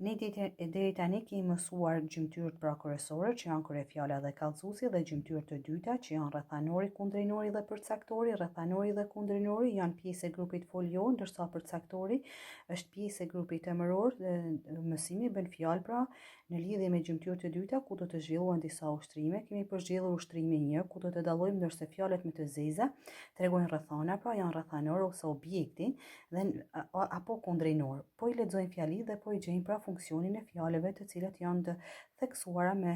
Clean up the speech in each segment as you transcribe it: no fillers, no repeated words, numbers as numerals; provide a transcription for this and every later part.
Ne deri tani kemi mësuar gjymtyrët pra kryesore që janë kryefjala dhe kallëzuesi dhe gjymtyrët të dyta që janë rrethanori, kundrinori dhe përcaktori. Rrethanori dhe kundrinori janë pjesë e grupit folio, ndërsa përcaktori është pjesë e grupit emëror. Mësimi bën fjalë pra në lidhje me gjymtyrët të dyta ku do të zhvillohen disa ushtrime. Kemi përzgjedhur ushtrimin 1 ku do të dallojmë ndërse fjalët më të zeza tregojnë rrethana, pra janë rrethanor ose objektin dhe apo kundrinor. Po i lexojmë fjalitë dhe po i gjejmë pra funksionin e fjalëve të cilat janë të theksuara me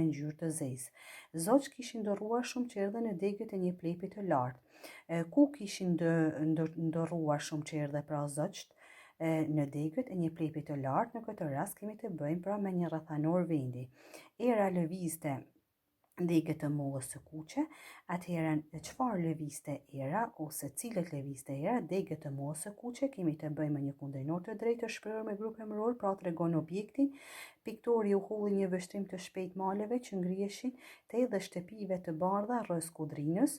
ngjyrë të zezë. Zogjt kishin ndorruar shumë qerdhe në degët e një plepi të lartë. Ku kishin ndorruar shumë qerdhe pra zogjt? Në degët e një plepi të lartë. Në këtë rast kemi të bëjmë pra me një rrethanor vendi. Era lëvizte degët të mollës së kuqe, atëherë çfarë lëvizte era ose cilët lëvizte era? Degët të mollës së kuqe. Kemi të bëjmë një kundrinor të drejtë të shprehur me grup emëror, pra tregon objektin. Piktori u holli një vështrim të shpejt maleve që ngriheshin te dhe shtëpive të bardha rreth Skudrinës,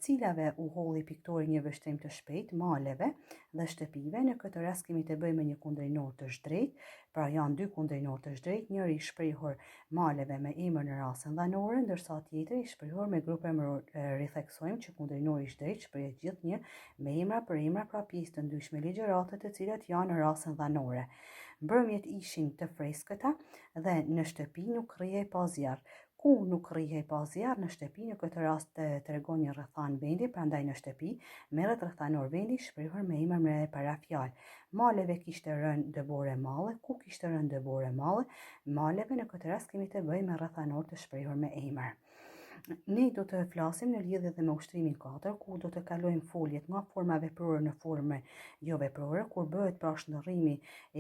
cilave u holli piktori një vështrim të shpejt maleve dhe shtëpive. Në këtë rast kemi të bëjmë një kundrinor të zhdrejtë, pra janë dy kundrinor të zhdrejtë, njëri i shprehur maleve me emër në rastin dhanore, ndërsa tjetri i shprehur me grup emëror. Ritheksojmë që kundrinori i zhdrejtë shpreh gjithnjë me emra për emra, pra pjesë të ndryshme ligjërate të cilat janë në rastin dhanore. Mbrëmjet ishin të freskëta dhe në shtëpi nuk rrihej pa zjarr. Ku nuk rrihej pa zjarr? Në shtëpi. Në këtë rast tregon një rrethan vendi, prandaj në shtëpi merret rrethanor vendi shprehur me emër me para fjalë. Maleve kishte rënë dëbore malle. Ku kishte rënë dëbore malle? Maleve. Në këtë rast kemi të bëjmë me rrethanor të shprehur me emër. Ne do të flasim në lidhje dhe me ushtrimin 4, ku do të kalojmë foljet nga forma veprore në formë jo veprore. Kur bëhet pra shndërrimi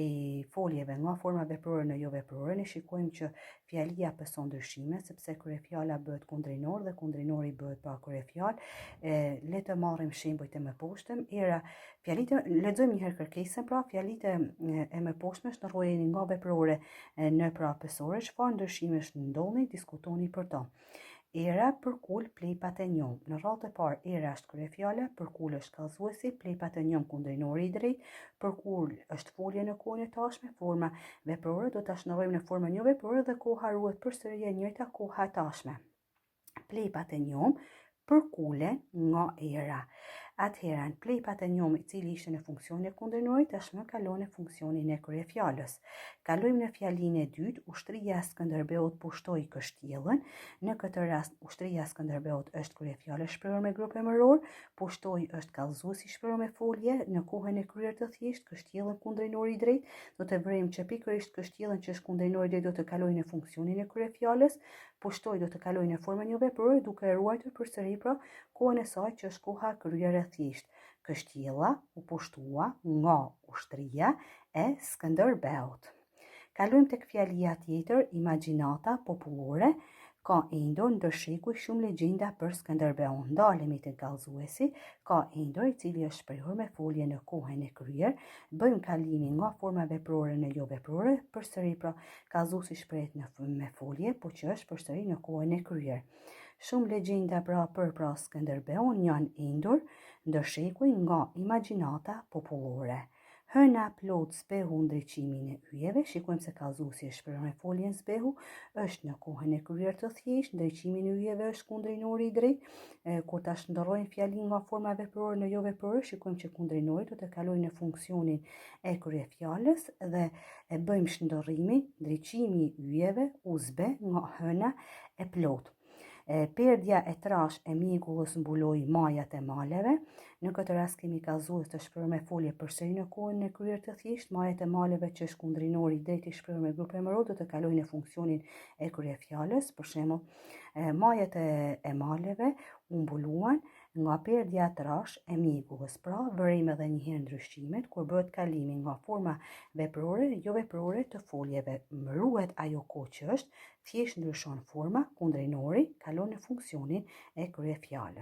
i foljeve nga forma veprore në jo veprore, ne shikojmë që fjalia pëson ndryshime, sepse kryefjala bëhet kundrinor dhe kundrinori bëhet pra kryefjalë. Le të marrim shembujt e mëposhtëm. Lexojmë një herë kërkesën, pra fjalitë e mëposhtme shndërroheni nga veprore në pra pësore. Çfarë ndryshimesh ndodhin? Diskutoni për to. Era, përkull, plepat e njom. Në radhë të parë, era është kryefjala, përkull është kallëzuesi, plepat e njom kundrinori i drejtë, përkull është folje në kohën e tashme, forma veprore do ta shndërrojmë në formën jo veprore dhe koha ruhet përsëri e njëjta, koha e tashme. Plepat e njom përkulen nga era. Atëherë, plepat e njom i cili ishte në funksionin e kundrinorit, tashmë kalon në funksionin e kryefjalës. Kalojmë në fjalinë e dytë, ushtria e Skënderbeut pushtoi kështjellën. Në këtë rast, ushtria e Skënderbeut është kryefjalë shprehur me grup emëror, pushtoi është kallëzuesi shprehur me folje. Në kohën e kryer të thjeshtë, kështjellën kundrinori i drejtë, do të vërim që pikërisht kështjellën që është kundrinori i drejtë do të kalojë në funksionin e kryefjalës. Pushtoi do të kalojë në formën jo veprore duke ruajtur përsëri pra kohën e saj që është koha kryer e thjeshtë. Kështjella u pushtua nga ushtria e Skënderbeut. Kalojmë tek fjalia tjetër, imagjinata popullore. Ka endër ndër shekuj shumë legjenda për Skënderbeun. Ndalemi te kallëzuesi, ka endër i cili është shprehur me folje në kohën e kryer. Bëjmë kalimin nga forma veprore në jo veprore, përsëri pra kallëzuesi shprehet me folje, po që është përsëri në kohën e kryer. Shumë legjenda pra për Skënderbeun janë endër ndër shekuj nga imagjinata popullore. Hëna plot zbehu ndriqimin e yjeve. Shikojmë se kallëzuesi është shprehur me foljen zbehu, është në kohën e kryer të thjeshtë, ndriqimi i yjeve është kundrinori i drejtë. Kur ta shndërrojmë fjalin nga forma veprore në jo veprore, shikojmë që kundrinori do të kalojë në funksionin e kryefjalës dhe e bëjmë shndërrimin, ndriqimi i yjeve u zbe nga hëna e plot. Perdja e trash e mjegullës mbuloi majat e maleve. Në këtë rast kemi kallëzues të shprehur me folje përsëri në kohën e kryer të thjeshtë. Majat e maleve që është kundrinori i drejtë i shprehur me grup emëror do të kalojë në funksionin e kryefjalës. Për shembull, majat e maleve u mbuluan nga perdja e trash e mjegullës. Pra, vërim edhe një herë ndryshimet kur bëhet kalimi nga forma veprore, jo veprore të foljeve. Ruhet ajo kohë që është, thjesht ndryshon forma, kundrinori kalon në funksionin e kryefjalës.